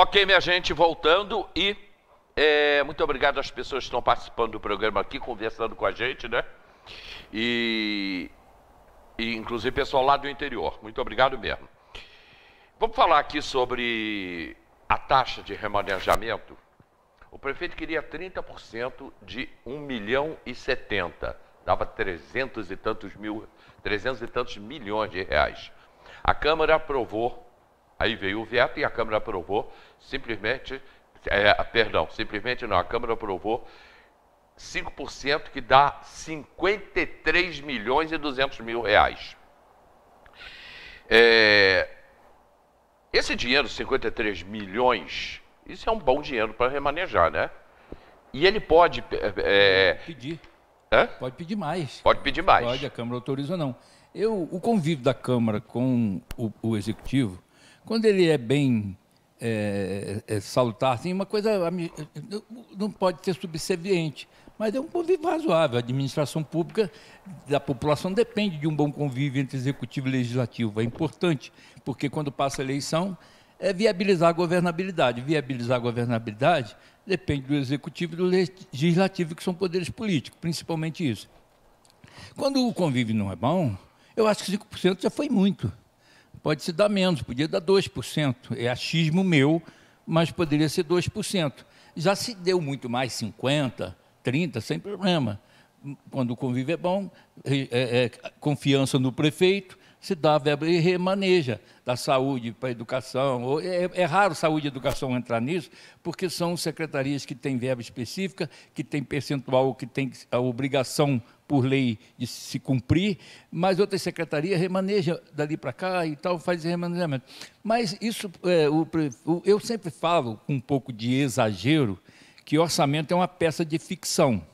Ok, minha gente, voltando e muito obrigado às pessoas que estão participando do programa aqui, conversando com a gente, né? E inclusive pessoal lá do interior. Muito obrigado mesmo. Vamos falar aqui sobre a taxa de remanejamento. O prefeito queria 30% de 1.070.000. Dava 300 e tantos milhões de reais. A Câmara aprovou, aí veio o veto e a Câmara aprovou simplesmente, simplesmente não, a Câmara aprovou 5%, que dá 53.200.000 reais. Esse dinheiro, 53 milhões, isso é um bom dinheiro para remanejar, né? E ele pode pedir. Hã? Pode pedir mais. Pode pedir mais. Pode, a Câmara autoriza ou não. O convívio da Câmara com o Executivo, quando ele é bem salutar, assim, uma coisa não pode ser subserviente, mas é um convívio razoável. A administração pública da população depende de um bom convívio entre Executivo e Legislativo. É importante, porque quando passa a eleição, é viabilizar a governabilidade. Viabilizar a governabilidade depende do Executivo e do Legislativo, que são poderes políticos, principalmente isso. Quando o convívio não é bom, eu acho que 5% já foi muito. Pode se dar menos, podia dar 2%. É achismo meu, mas poderia ser 2%. Já se deu muito mais, 50%, 30%, sem problema. Quando o convívio é bom, confiança no prefeito, se dá a verba e remaneja da saúde para a educação. É raro saúde e educação entrar nisso, porque são secretarias que têm verba específica, que têm percentual, que têm a obrigação por lei de se cumprir, mas outras secretarias remanejam dali para cá e tal, faz esse remanejamento. Mas isso, eu sempre falo com um pouco de exagero, que orçamento é uma peça de ficção.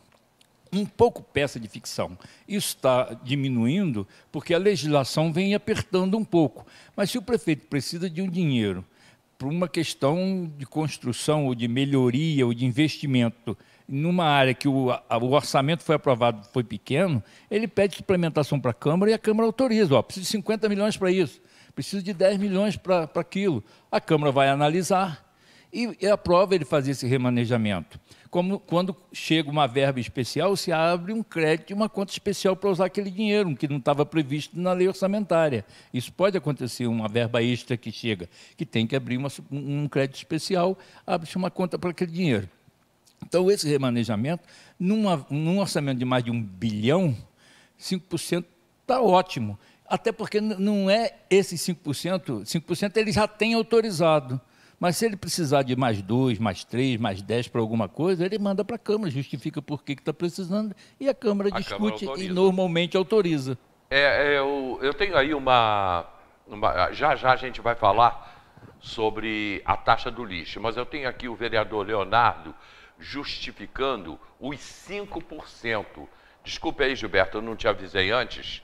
Um pouco peça de ficção. Isso está diminuindo porque a legislação vem apertando um pouco. Mas se o prefeito precisa de um dinheiro para uma questão de construção ou de melhoria ou de investimento numa área que o orçamento foi aprovado, foi pequeno, ele pede suplementação para a Câmara e a Câmara autoriza. Preciso de 50 milhões para isso, preciso de 10 milhões para aquilo. A Câmara vai analisar e aprova ele fazer esse remanejamento. Como quando chega uma verba especial, se abre um crédito e uma conta especial para usar aquele dinheiro, que não estava previsto na lei orçamentária. Isso pode acontecer, uma verba extra que chega, que tem que abrir um crédito especial, abre-se uma conta para aquele dinheiro. Então, esse remanejamento, num orçamento de mais de 1 bilhão, 5% está ótimo. Até porque não é esses 5% ele já tem autorizado. Mas se ele precisar de mais 2, mais 3, mais 10 para alguma coisa, ele manda para a Câmara, justifica por que está precisando, e a Câmara discute e normalmente autoriza. Eu tenho aí já a gente vai falar sobre a taxa do lixo, mas eu tenho aqui o vereador Leonardo justificando os 5%. Desculpe aí, Gilberto, eu não te avisei antes.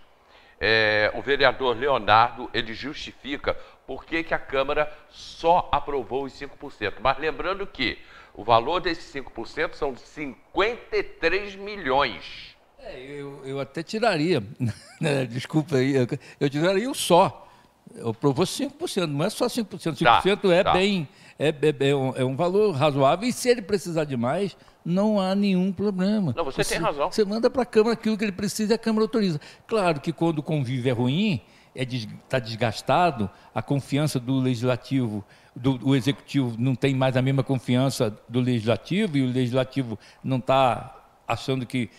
O vereador Leonardo, ele justifica por que a Câmara só aprovou os 5%. Mas lembrando que o valor desses 5% são 53 milhões. Eu até tiraria, desculpa aí, eu tiraria o só. Eu aprovou 5%, não é só 5%. 5% é um valor razoável, e se ele precisar de mais, não há nenhum problema. Não, você tem razão. Você manda para a Câmara aquilo que ele precisa e a Câmara autoriza. Claro que quando o convívio é ruim, está desgastado, a confiança do Legislativo, do Executivo não tem mais a mesma confiança do Legislativo, e o Legislativo não está achando que,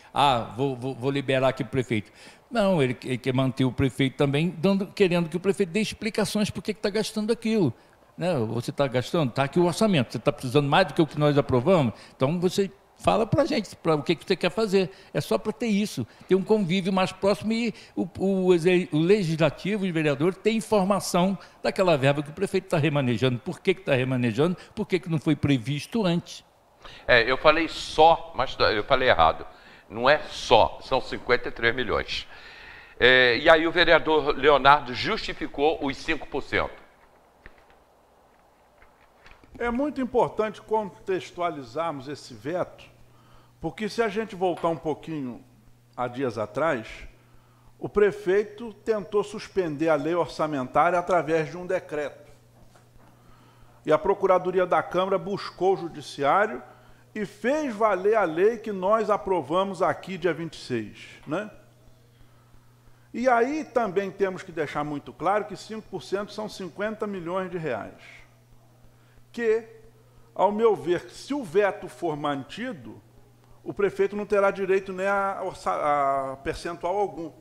vou liberar aqui o prefeito. Não, ele quer manter o prefeito também, querendo que o prefeito dê explicações por que está gastando aquilo. Né? Você está gastando? Está aqui o orçamento. Você está precisando mais do que o que nós aprovamos? Então você fala para a gente o que você quer fazer. É só para ter isso, ter um convívio mais próximo, e o Legislativo e o vereador tem informação daquela verba que o prefeito está remanejando, por que está remanejando, por que não foi previsto antes. Eu falei só, mas eu falei errado. Não é só, são 53 milhões. E aí o vereador Leonardo justificou os 5%. É muito importante contextualizarmos esse veto, porque se a gente voltar um pouquinho a dias atrás, o prefeito tentou suspender a lei orçamentária através de um decreto. E a Procuradoria da Câmara buscou o Judiciário e fez valer a lei que nós aprovamos aqui dia 26, né? E aí também temos que deixar muito claro que 5% são 50 milhões de reais. Que, ao meu ver, se o veto for mantido, o prefeito não terá direito nem a percentual algum.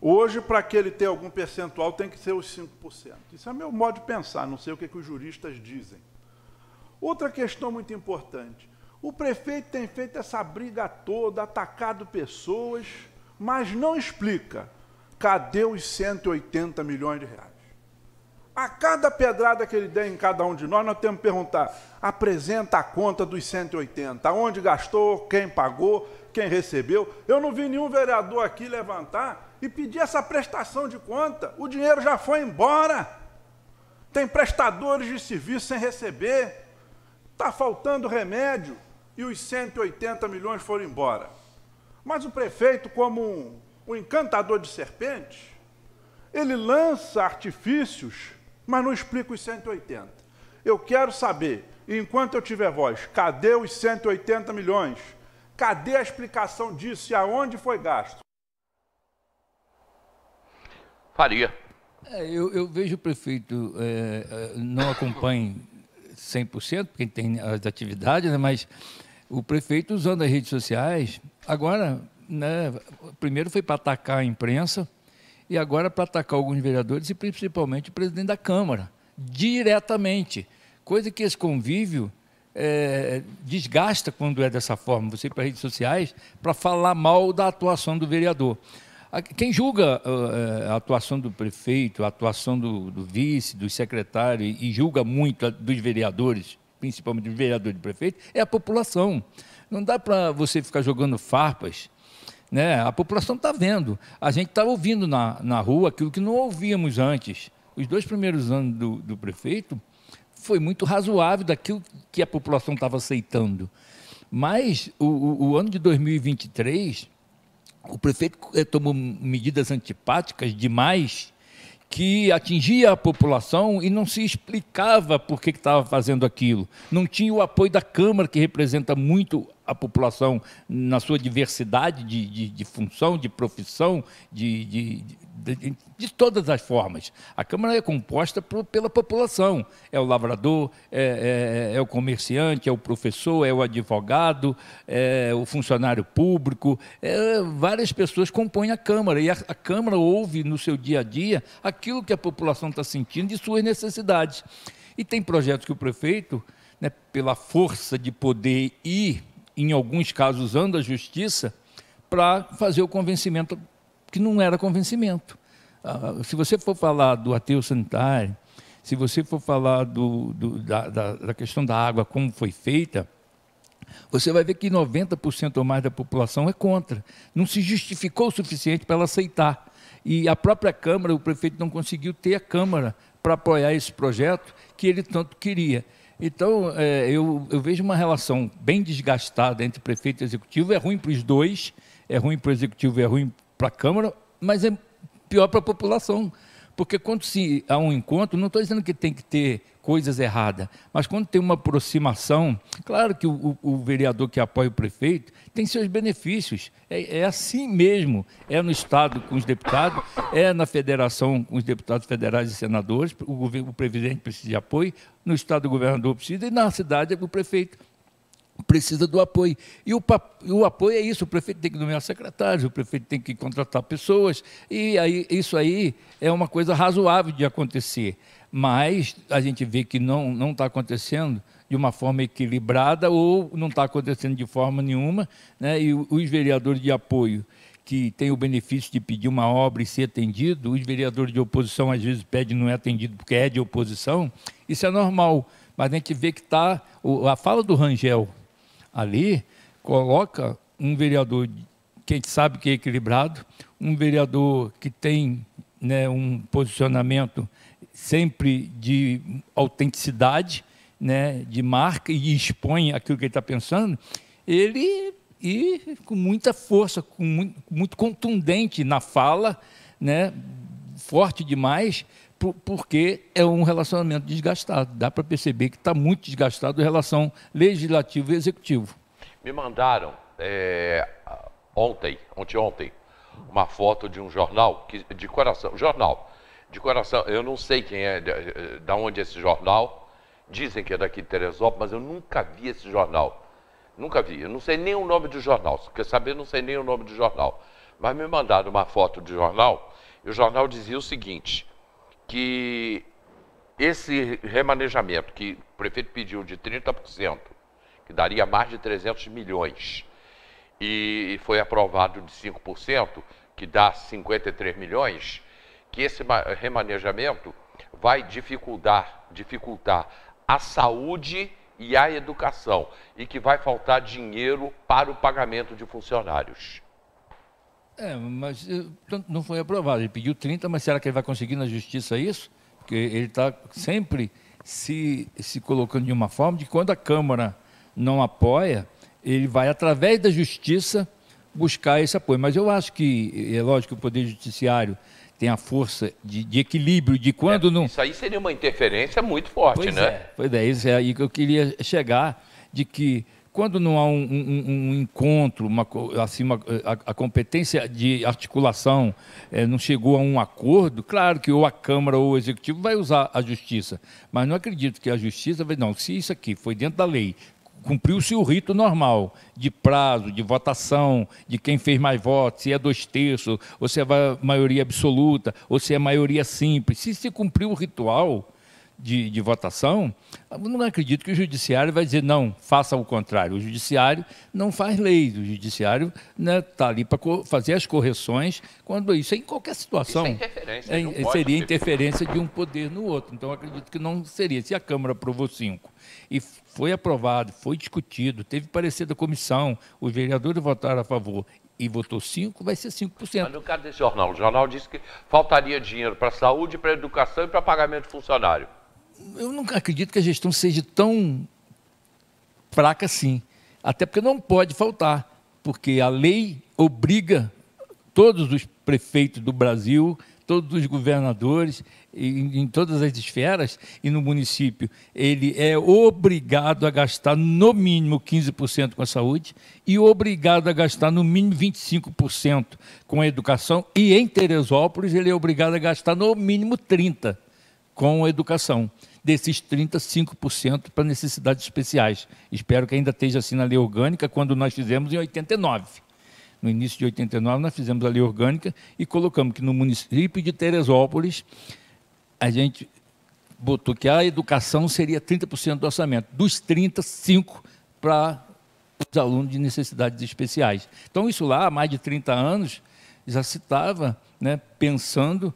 Hoje, para que ele tenha algum percentual, tem que ser os 5%. Isso é meu modo de pensar, não sei o que os juristas dizem. Outra questão muito importante. O prefeito tem feito essa briga toda, atacado pessoas, mas não explica. Cadê os 180 milhões de reais? A cada pedrada que ele der em cada um de nós temos que perguntar, apresenta a conta dos 180, onde gastou, quem pagou, quem recebeu. Eu não vi nenhum vereador aqui levantar e pedir essa prestação de conta. O dinheiro já foi embora. Tem prestadores de serviço sem receber. Está faltando remédio e os 180 milhões foram embora. Mas o prefeito, como um encantador de serpentes, ele lança artifícios, mas não explica os 180. Eu quero saber, enquanto eu tiver voz, cadê os 180 milhões? Cadê a explicação disso e aonde foi gasto? Faria. Eu vejo o prefeito, não acompanha 100%, porque tem as atividades, né, mas o prefeito usando as redes sociais, agora, né, primeiro foi para atacar a imprensa, e agora para atacar alguns vereadores e principalmente o presidente da Câmara, diretamente. Coisa que esse convívio desgasta quando é dessa forma. Você ir para as redes sociais para falar mal da atuação do vereador. Quem julga a atuação do prefeito, a atuação do vice, do secretário e julga muito dos vereadores, principalmente dos vereadores e prefeito, é a população. Não dá para você ficar jogando farpas, né? A população está vendo. A gente está ouvindo na rua aquilo que não ouvíamos antes. Os 2 primeiros anos do prefeito foi muito razoável daquilo que a população estava aceitando. Mas o ano de 2023, o prefeito tomou medidas antipáticas demais que atingia a população e não se explicava por que estava fazendo aquilo. Não tinha o apoio da Câmara, que representa muito a população na sua diversidade de função, de profissão, de todas as formas. A Câmara é composta pela população. É o lavrador, é o comerciante, é o professor, é o advogado, é o funcionário público. Várias pessoas compõem a Câmara. E a Câmara ouve no seu dia a dia aquilo que a população está sentindo de suas necessidades. E tem projetos que o prefeito, né, pela força de poder e, em alguns casos, usando a justiça, para fazer o convencimento que não era convencimento. Se você for falar do aterro sanitário, se você for falar da questão da água, como foi feita, você vai ver que 90% ou mais da população é contra. Não se justificou o suficiente para ela aceitar. E a própria Câmara, o prefeito não conseguiu ter a Câmara para apoiar esse projeto que ele tanto queria. Então, eu vejo uma relação bem desgastada entre prefeito e executivo. É ruim para os dois, é ruim para o executivo, é ruim para a Câmara, mas é pior para a população. Porque quando há um encontro, não estou dizendo que tem que ter coisas erradas, mas quando tem uma aproximação, claro que o vereador que apoia o prefeito tem seus benefícios. É assim mesmo. É no Estado com os deputados, é na federação com os deputados federais e senadores, o presidente precisa de apoio, no Estado o governador precisa, e na cidade o prefeito precisa do apoio. E o apoio é isso, o prefeito tem que nomear secretários, o prefeito tem que contratar pessoas, e aí, isso aí é uma coisa razoável de acontecer. Mas a gente vê que não está acontecendo de uma forma equilibrada ou não está acontecendo de forma nenhuma, né? E os vereadores de apoio que têm o benefício de pedir uma obra e ser atendido, os vereadores de oposição às vezes pedem e não é atendido porque é de oposição, isso é normal. Mas a gente vê que está... A fala do Rangel ali coloca um vereador que a gente sabe que é equilibrado, um vereador que tem, né, um posicionamento sempre de autenticidade, né, de marca, e expõe aquilo que ele está pensando, ele com muita força, muito contundente na fala, né, forte demais, porque é um relacionamento desgastado. Dá para perceber que está muito desgastado a relação legislativo e executivo. Me mandaram ontem, uma foto de um jornal, de coração, eu não sei quem é, de onde é esse jornal, dizem que é daqui de Teresópolis, mas eu nunca vi esse jornal, nunca vi, eu não sei nem o nome do jornal, se quer saber, eu não sei nem o nome do jornal, mas me mandaram uma foto do jornal, e o jornal dizia o seguinte, que esse remanejamento que o prefeito pediu de 30%, que daria mais de 300 milhões, e foi aprovado de 5%, que dá 53 milhões, que esse remanejamento vai dificultar a saúde e a educação, e que vai faltar dinheiro para o pagamento de funcionários. Mas não foi aprovado. Ele pediu 30, mas será que ele vai conseguir na justiça isso? Porque ele está sempre se colocando de uma forma de que quando a Câmara não apoia, ele vai, através da justiça, buscar esse apoio. Mas eu acho que, é lógico que o Poder Judiciário tem a força de equilíbrio, de quando não... Isso aí seria uma interferência muito forte, né? Pois é, isso é aí que eu queria chegar, de que quando não há um encontro, a competência de articulação não chegou a um acordo, claro que ou a Câmara ou o Executivo vai usar a Justiça, mas não acredito que a Justiça vai... Não, se isso aqui foi dentro da lei, cumpriu-se o rito normal de prazo, de votação, de quem fez mais votos, se é 2/3, ou se é maioria absoluta, ou se é maioria simples. Se cumpriu o ritual de votação, eu não acredito que o Judiciário vai dizer, não, faça o contrário. O Judiciário não faz leis, o Judiciário está ali para fazer as correções, quando isso é em qualquer situação. Isso é interferência. Seria interferência de um poder no outro. Então, eu acredito que não seria. Se a Câmara aprovou 5 e foi aprovado, foi discutido, teve parecer da comissão, os vereadores votaram a favor e votou 5, vai ser 5%. Mas no caso desse jornal, o jornal disse que faltaria dinheiro para a saúde, para a educação e para pagamento de funcionário. Eu nunca acredito que a gestão seja tão fraca assim. Até porque não pode faltar, porque a lei obriga todos os prefeitos do Brasil, todos os governadores, em todas as esferas e no município, ele é obrigado a gastar no mínimo 15% com a saúde e obrigado a gastar no mínimo 25% com a educação, e em Teresópolis ele é obrigado a gastar no mínimo 30% com a educação. Desses 30%, 5% para necessidades especiais. Espero que ainda esteja assim na lei orgânica, quando nós fizemos em 89. No início de 89, nós fizemos a lei orgânica e colocamos que no município de Teresópolis, a gente botou que a educação seria 30% do orçamento. Dos 30%, 5% para os alunos de necessidades especiais. Então, isso lá, há mais de 30 anos, já se estava, né, pensando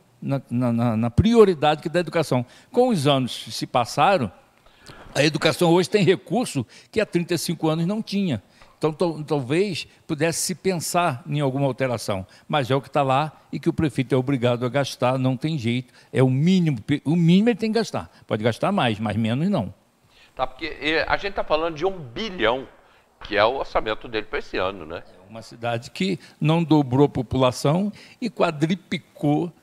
na prioridade que da educação. Com os anos se passaram, a educação hoje tem recurso que há 35 anos não tinha. Então, talvez pudesse se pensar em alguma alteração, mas é o que está lá e que o prefeito é obrigado a gastar, não tem jeito, é o mínimo ele tem que gastar. Pode gastar mais, mas menos não. Tá, porque a gente está falando de 1 bilhão, que é o orçamento dele para esse ano, né? É uma cidade que não dobrou a população e quadriplicou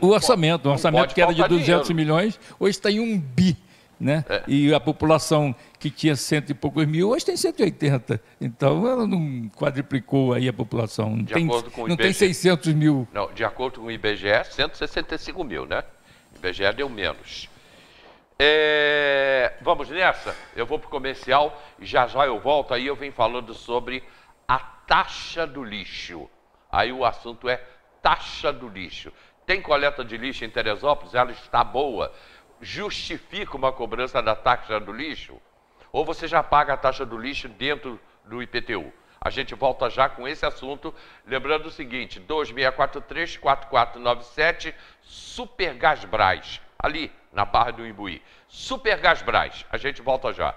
o orçamento. O orçamento que era de 200 milhões, hoje está em 1 bi. Né? E a população que tinha 100 e poucos mil, hoje tem 180. Então, ela não quadriplicou aí a população. Não tem 600 mil. Não, de acordo com o IBGE, 165 mil, né? O IBGE deu menos. Vamos nessa? Eu vou para o comercial e já eu volto. Aí eu venho falando sobre a taxa do lixo. Aí o assunto é taxa do lixo. Tem coleta de lixo em Teresópolis? Ela está boa? Justifica uma cobrança da taxa do lixo? Ou você já paga a taxa do lixo dentro do IPTU? A gente volta já com esse assunto. Lembrando o seguinte, 2643-4497, Super Gás Brás, ali na Barra do Imbuí. Super Gás Brás, a gente volta já.